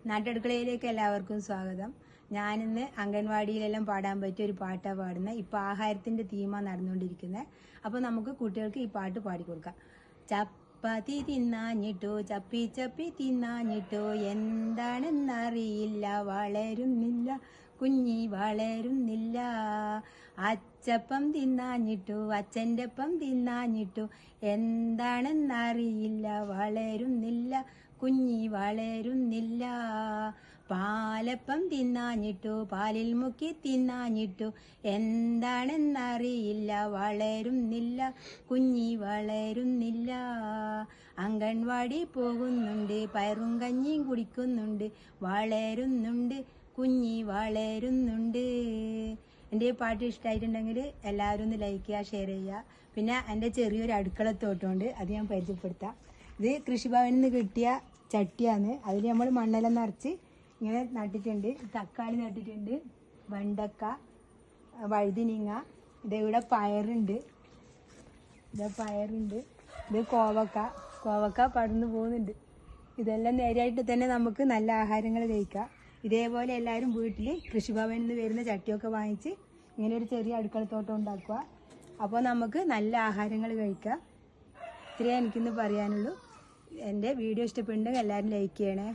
നാട്ടടുക്കളയിലേക്ക് എല്ലാവർക്കും സ്വാഗതം. ഞാനിന്ന് അംഗൻവാടിയിലെല്ലാം പാടാൻ പറ്റിയ ഒരു പാട്ടാണ് പാടുന്നത്. ഇപ്പൊ ആഹാരത്തിന്റെ തീമാണ് നടന്നുകൊണ്ടിരിക്കുന്നത്. അപ്പൊ നമുക്ക് കുട്ടികൾക്ക് ഈ പാട്ട് പാടിക്കൊടുക്കാം. ചപ്പാത്തി തിന്നാഞ്ഞിട്ടോ, ചപ്പി ചപ്പി തിന്നാഞ്ഞിട്ടോ, എന്താണെന്നറിയില്ല, വളരുന്നില്ല കുഞ്ഞി വളരുന്നില്ല. അച്ചപ്പം തിന്നാഞ്ഞിട്ടോ, അച്ഛൻ്റെ ഒപ്പം തിന്നാഞ്ഞിട്ടോ, എന്താണെന്നറിയില്ല, വളരുന്നില്ല കുഞ്ഞി വളരുന്നില്ല. പാലപ്പം തിന്നാഞ്ഞിട്ടോ, പാലിൽ മുക്കി തിന്നാഞ്ഞിട്ടോ, എന്താണെന്നറിയില്ല, വളരുന്നില്ല കുഞ്ഞി വളരുന്നില്ല. അംഗൻവാടി പോകുന്നുണ്ട്, പയറും കഞ്ഞിയും കുടിക്കുന്നുണ്ട്, വളരുന്നുണ്ട് കുഞ്ഞി വളരുന്നുണ്ട്. എൻ്റെ ഈ പാട്ട് ഇഷ്ടമായിട്ടുണ്ടെങ്കിൽ എല്ലാവരും ഒന്ന് ലൈക്ക് ചെയ്യുക, ഷെയർ ചെയ്യുക. പിന്നെ എൻ്റെ ചെറിയൊരു അടുക്കളത്തോട്ടമുണ്ട്, അത് ഞാൻ പരിചയപ്പെടുത്താം. ഇത് കൃഷിഭവനിൽ നിന്ന് കിട്ടിയ ചട്ടിയാണ്. അതിൽ നമ്മൾ മണ്ണെല്ലാം നിറച്ച് ഇങ്ങനെ നട്ടിട്ടുണ്ട്. തക്കാളി നട്ടിട്ടുണ്ട്, വെണ്ടക്ക, വഴുതിനിങ്ങ, ഇതിവിടെ പയറുണ്ട്, ഇത് കോവക്ക പടർന്നു പോകുന്നുണ്ട്. ഇതെല്ലാം നേരെയായിട്ട് തന്നെ നമുക്ക് നല്ല ആഹാരങ്ങൾ കഴിക്കാം. ഇതേപോലെ എല്ലാവരും വീട്ടിൽ കൃഷിഭവനിൽ നിന്ന് വരുന്ന ചട്ടിയൊക്കെ വാങ്ങിച്ച് ഇങ്ങനെ ഒരു ചെറിയ അടുക്കളത്തോട്ടം ഉണ്ടാക്കുക. അപ്പോൾ നമുക്ക് നല്ല ആഹാരങ്ങൾ കഴിക്കാം. ഇത്രയേ എനിക്കിന്ന് പറയാനുള്ളൂ. എൻ്റെ വീഡിയോ ഇഷ്ടപ്പെടുന്നുണ്ടെങ്കിൽ എല്ലാവരും ലൈക്ക് ചെയ്യണേ.